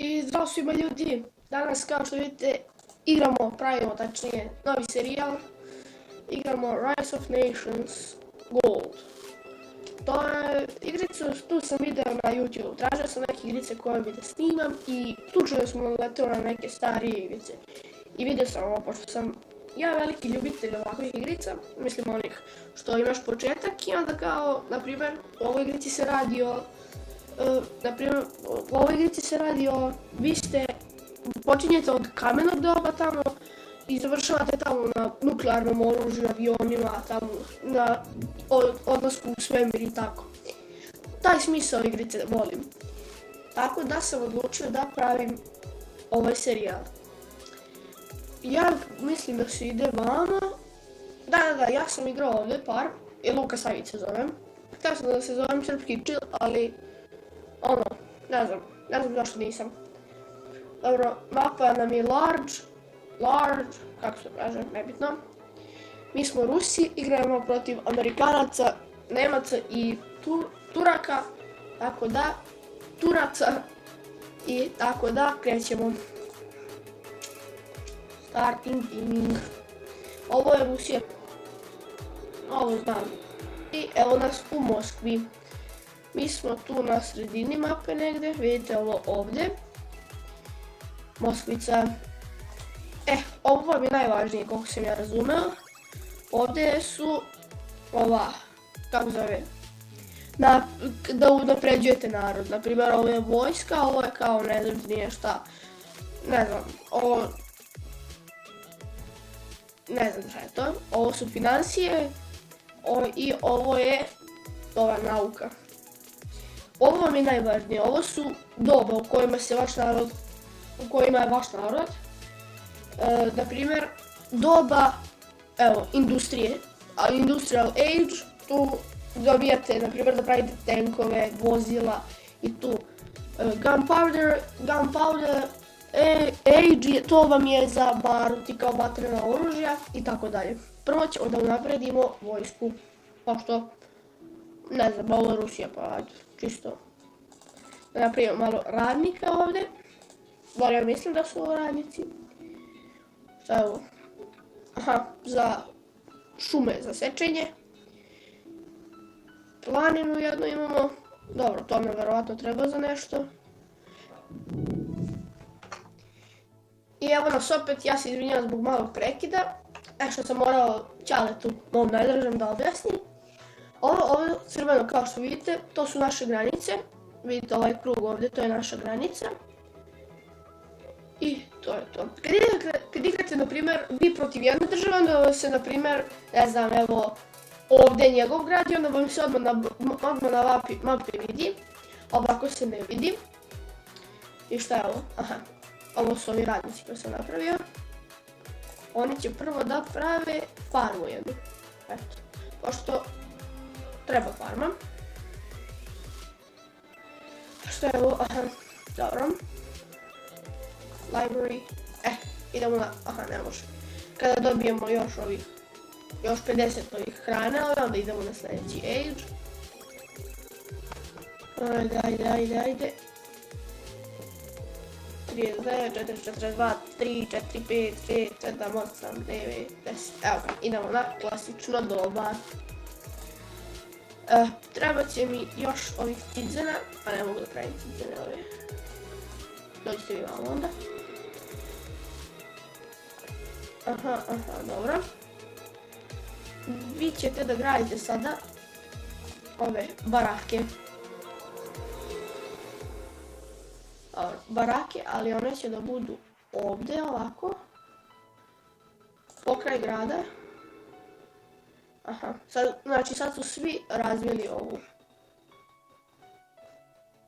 I zdravo svima ljudi, danas kao što vidite pravimo tačnije novi serijal, igramo Rise of Nations Gold. To je igricu, tu sam video na YouTube, tražio sam neke igrice koje bi da snimam i slučajno sam naleteo na neke starije igrice. I vidio sam ovo, pošto sam ja veliki ljubitelj ovakvih igrica, mislim onih što imaš početak i onda kao, na primjer, u ovoj igrici se radi o, vi počinjete od kamenog doba tamo i završavate tamo na nuklearnom oružju, avionima, tamo na odlasku u svemir i tako. Taj smisao igrice volim. Tako da sam odlučio da pravim ovaj serijal. Ja mislim da se ide vama. Da, ja sam igrao ovdje par, i Luka Savić se zovem. Htio sam da se zovem srpski chill, ali ne znam zašto nisam. Dobro, mapa nam je large, kako se kaže, nebitno. Mi smo Rusi, igramo protiv Amerikanaca, Nemaca i Turaka, tako da, Turaca i tako da krećemo. Starting teaming. Ovo je Rusija. Ovo znam. I evo nas u Moskvi. Mi smo tu na sredini mape negdje, vidite ovo ovdje. Moskvica. Ovo mi je najvažnije koliko sam ja razumeo. Ovdje su kako zove, da unapređujete narod. Naprimjer, ovo je vojska, ovo je kao ne znam nije šta. Ne znam, ne znam šta je to. Ovo su financije i ovo je nauka. Ovo vam je najvažnije, ovo su doba u kojima je vaš narod. Naprimjer, doba, industrije, industrial age, tu dobijate, naprimjer, da pravite tenkove, vozila i tu. Gunpowder age, to vam je za barut i kao vatrena oružja i tako dalje. Prvo ćemo da unapredimo vojsku, pošto, ne znam, ovo je Rusija, pa čisto da napravimo malo radnika ovdje. Bar ja mislim da su ovo radnici. Šta je ovo? Aha, za šume za sečenje. Planinu jednu imamo. Dobro, to nam verovatno treba za nešto. I evo nas opet, ja se izvinjam zbog malog prekida. Što sam morao Ćaletu, mom najdražem, da objasnim. Ovo crveno kao što vidite, to su naše granice. Vidite ovaj krug ovdje, to je naša granica. I to je to. Kad igrate, na primjer, vi protiv jedne države, onda vam se, na primjer, ne znam, evo, ovdje je njegov grad i onda vam se odmah na mapi vidi. Ovako se ne vidi. I šta je ovo? Aha, ovo su ovi radnici koje sam napravio. Oni će prvo da prave farmu jednu. Eto, pošto treba farma. Šta je ovo? Aha, dobro. Library. Idemo na, ne može. Kada dobijemo još 50 ovih hrane, onda idemo na sljedeći age. Ajde. 39, 40, 42, 3, 4, 5, 6, 7, 8, 9, 10. Evo ga, idemo na klasično doba. Treba će mi još ovih cidzena, a ne mogu da pravim cidzene ove. Dođite vi vam onda. Aha, dobro. Vi ćete da gradite sada ove barake. Barake, ali one će da budu ovdje ovako. Pokraj grada. Aha, znači sad su svi razvili ovu.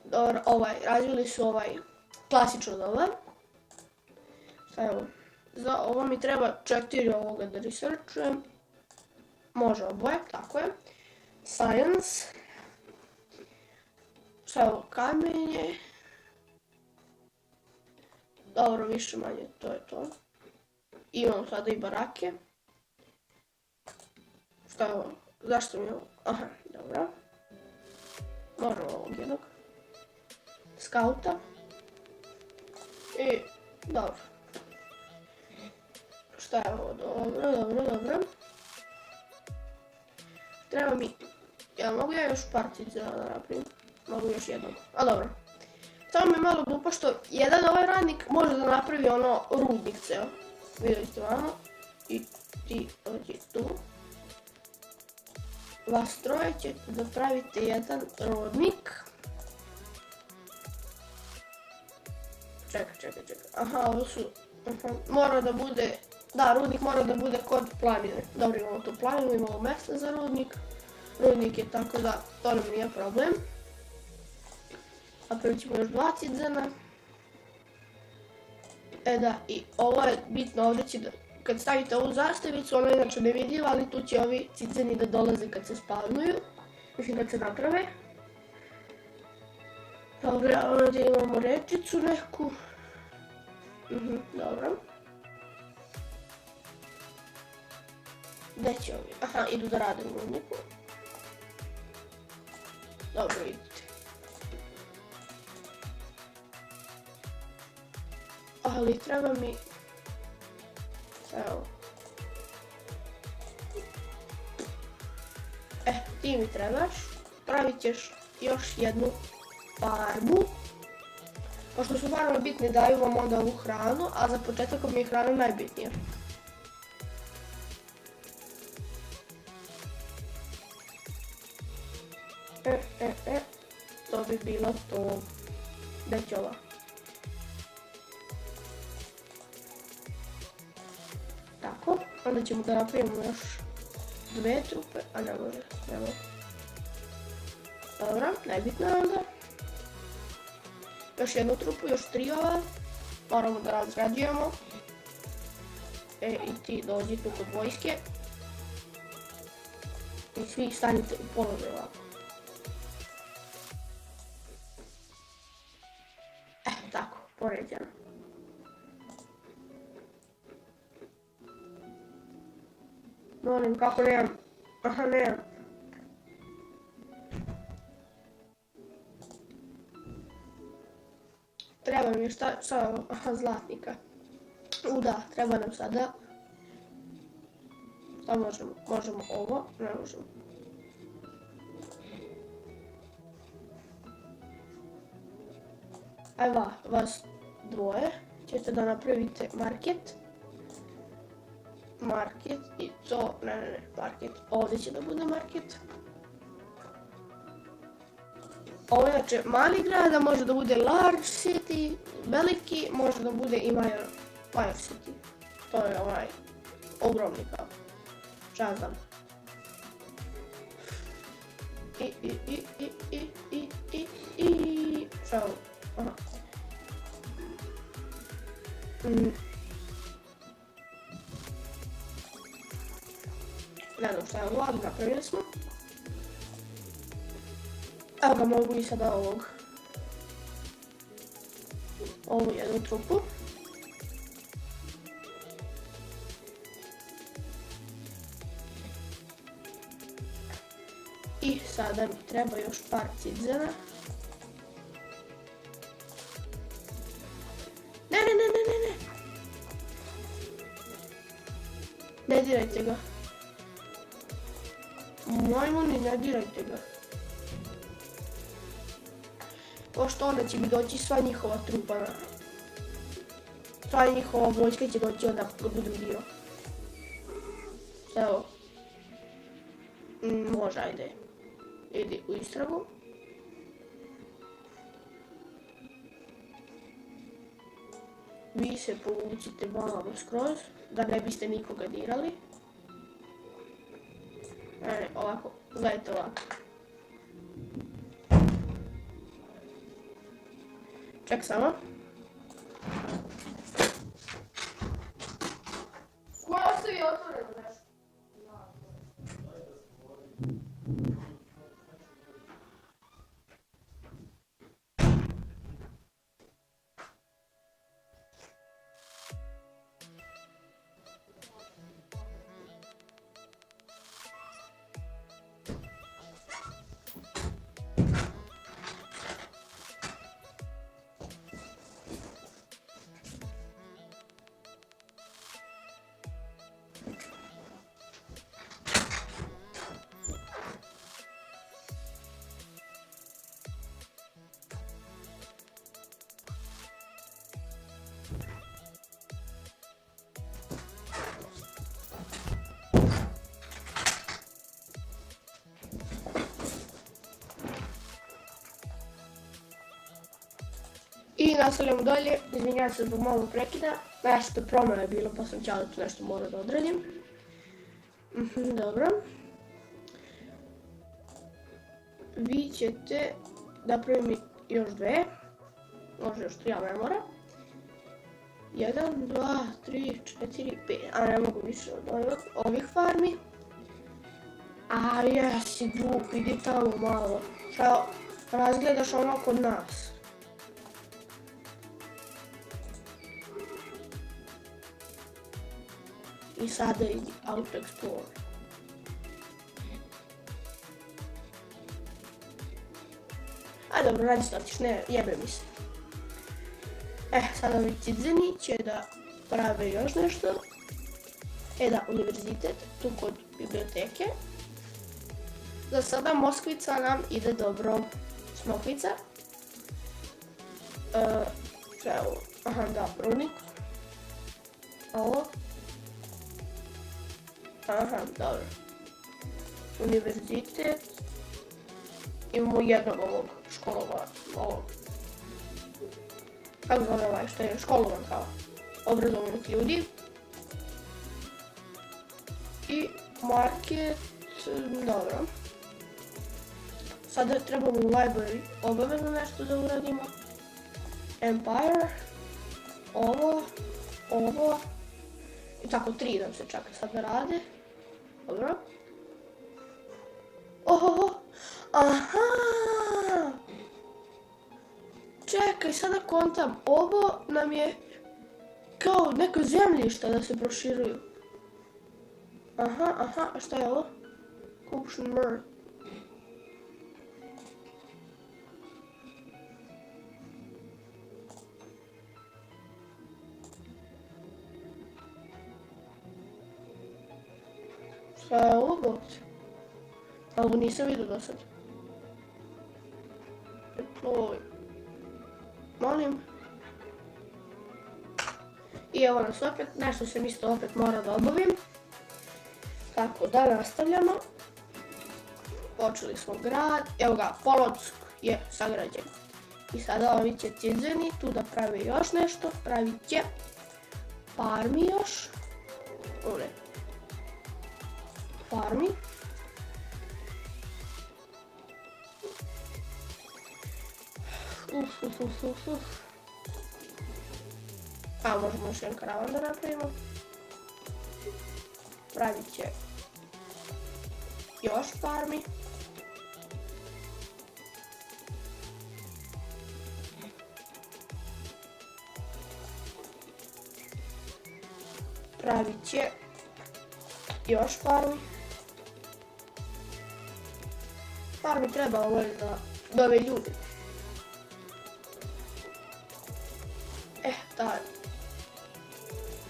Dobro, razvili su klasično doba. Evo, za ovo mi treba 4 ovoga da researchujem. Može oboje, tako je. Science. Šta je ovo, kamenje. Dobro, više manje, to je to. Imamo sada i barake. Šta je ovo? Zašto mi je ovo? Aha, dobro. Možemo ovog jednog. Skauta. I, dobro. Šta je ovo? Dobro. Treba mi... Mogu ja još partice da napravim? Mogu još jednom, a dobro. Samo mi je malo glupo što jedan ovaj radnik može da napravi ono rudnik ceo. Vidjeli ste vamo. I ti ovdje tu. Vas troje ćete da pravite jedan rudnik. Čekaj. Aha, ovo su... Mora da bude... Da, rudnik mora da bude kod planine. Dobro, imamo tu planinu, imamo mjesta za rudnik. Rudnik je tako da to nam nije problem. Napravit ćemo još 2 cidzena. Da, i ovo je bitno, ovdje će da... Kad stavite ovu zastavicu, ona je inače nevidljiva, ali tu će ovi cidzeni da dolaze kad se spavnuju. Mislim kad se naprave. Dobro, ovdje imamo rečicu neku. Dobro. Gdje će ovi? Aha, idu da rade u rudniku. Dobro, idite. Ali treba mi... Evo. Ti mi trebaš. Pravit ćeš još jednu farbu. Pošto su farbe bitne, daju vam onda ovu hranu, a za početak mi je hrana najbitnija. To bi bilo to. Gdje će ova? Tako, onda ćemo da napravimo još 2 trupe, a ne može. Dobro, najbitno je onda. Još jednu trupu, još 3 ova. Moramo da razgrađujemo. I ti dođi tu kod vojske. I svi stanite u položaj ovako. Tako, poređeno. Molim, kako nemam? Aha, nemam. Treba mi šta ovo? Aha, zlatnika. Da, treba nam sada. Šta možemo? Možemo ovo, ne možemo. Evo, vas dvoje ćete da napravite market. Market i to, ne, market, ovdje će da bude market. Ovo je znači mali grad, a može da bude large city, veliki, može da bude i major city. To je ovaj ogromni kao, šta ja znam. Šta je ovo? Aha. Ne znam šta je ovo, ali napravili smo. Evo ga, mogu i sada ovu jednu trupu. I sada mi treba još par cidzena. Ne. Ne dirajte ga. Majmuni, ne dirajte ga. Pošto onda će mi doći sva njihova trupa. Sva njihova vojska će doći onda ga budem dio. Evo. Može, ajde. Idi u istragu. Vi se povucite malo skroz, da ne biste nikoga dirali. Ovako, gledajte ovako. Ček samo. Ko je ostavi otvoreno nešto? I nastavljamo dalje, izvinjavam se zbog malo prekida, nešto promjena je bilo pa sam ćala tu nešto morao da odradim. Dobro. Vi ćete napraviti još dve, može još 3, ali ne mora. 1, 2, 3, 4, 5, a ne mogu više od ovih farmi. A jesi glup, idi tamo malo, šta razgledaš ono kod nas. I sada idi Auto Explorer. A dobro, radi što ćeš, ne jebe mi se. Sada ovi cizeni će da prave još nešto. Da, univerzitet, tu kod biblioteke. Za sada Moskvica nam ide dobro. Smokvica. Šta je ovo? Aha, da, prunik. Ovo. Aha, dobro. Univerzitet. Imamo jednog ovog školova, ovog. Kako zove ovaj što je školovan kao obrazovanih ljudi. I market, dobro. Sada trebamo u library obavezno nešto da uradimo. Empire, ovo. I tako 3 nam se čak sad rade. Dobro. Ohoho, aha! Čekaj, sada kontam, ovo nam je kao neka zemljišta da se proširuju. Aha, a šta je ovo? Ocean Mer. Šta je ovo bot? Ovo nisam vidio do sad. Deploy. Molim. I evo nas opet, nešto sam isto opet mora da obavim. Tako da nastavljamo. Počeli smo grad, evo ga, Polotsk je sagrađen. I sada ovi će cizeni tu da prave još nešto, pravit će farmi još. Ovdje. Farmi. A možemo još jedan karavan da napravimo. Pravit će još farmi. Pravit će još farmi. Farmi treba da ove ljudi. Da,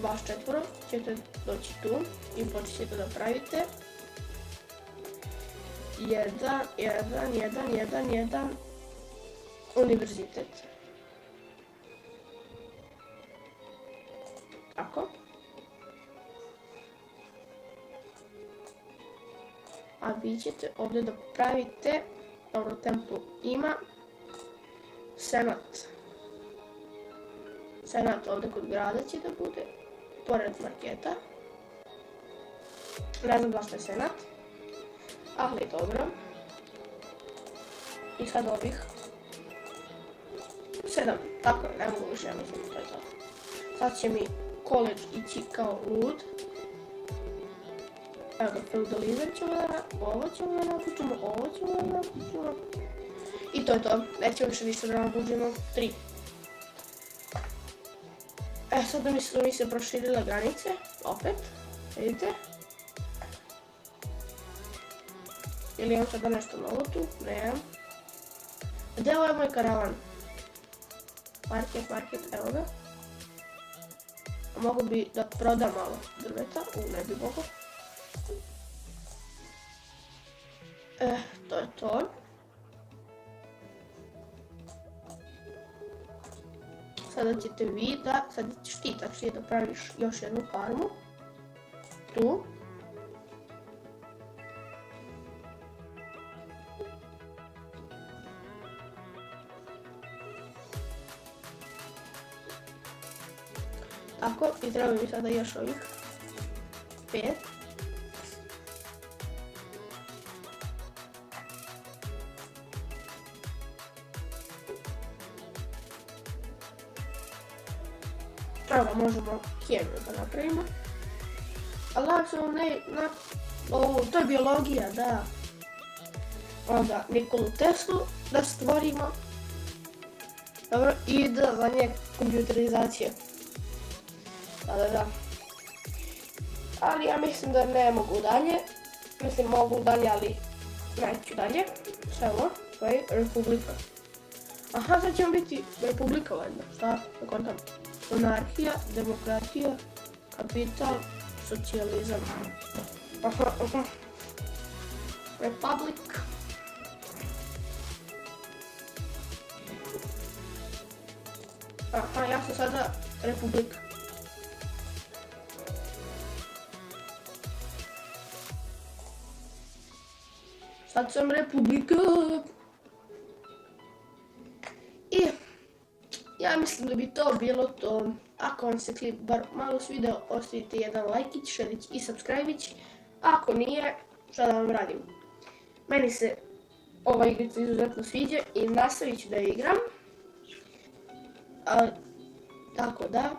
vas 4 ćete doći tu i počet ćete da pravite. 1 univerzitet. Tako. A vi ćete ovdje da pravite, dobro, templu ima, senat. Senat ovdje kod grada će da bude, pored marketa. Ne znam da što je senat, ali dobro. I sad ovih 7, tako je, ne mogu više, ja mislim to je to. Sad će mi college ići kao lud. Evo ga, feudalizam ćemo da, ovo ćemo da napučimo, ovo ćemo da napučimo. I to je to, nećemo više da napučimo 3. Sad da mi se proširile granice, opet, vidite. Ili imam sada nešto novo tu? Nemam. Gdje je ovaj moj karavan? Market, evo ga. Mogu bi da prodam malo drveta, ne bi mogo. To je to. Sada ćete vi da, sad ćeš ti tačnije da praviš još jednu farmu. Tu. Tako, i treba mi sada još ovih 5. Evo, možemo kemiju da napravimo. Ali ako ne, to je biologija, da. Onda Nikolu Teslu da stvorimo. Dobro, i da za nje kompjuterizacija. Da. Ali ja mislim da ne mogu dalje. Mislim mogu dalje, ali neću dalje. Evo, to je republika. Aha, sad ćemo biti republika valjda. Šta? Tako tam. Monarhija, demokratija, kapital, socijalizam. Aha. Republic. Aha, ja sam sada republika. Sad sam republika. I ja mislim da bi to bilo to. Ako vam se klip bar malo svidio, ostavite jedan lajkić, šerić i subscribe-ić. Ako nije, šta da vam radim? Meni se ova igrica izuzetno sviđa i nastavit ću da igram. Tako da.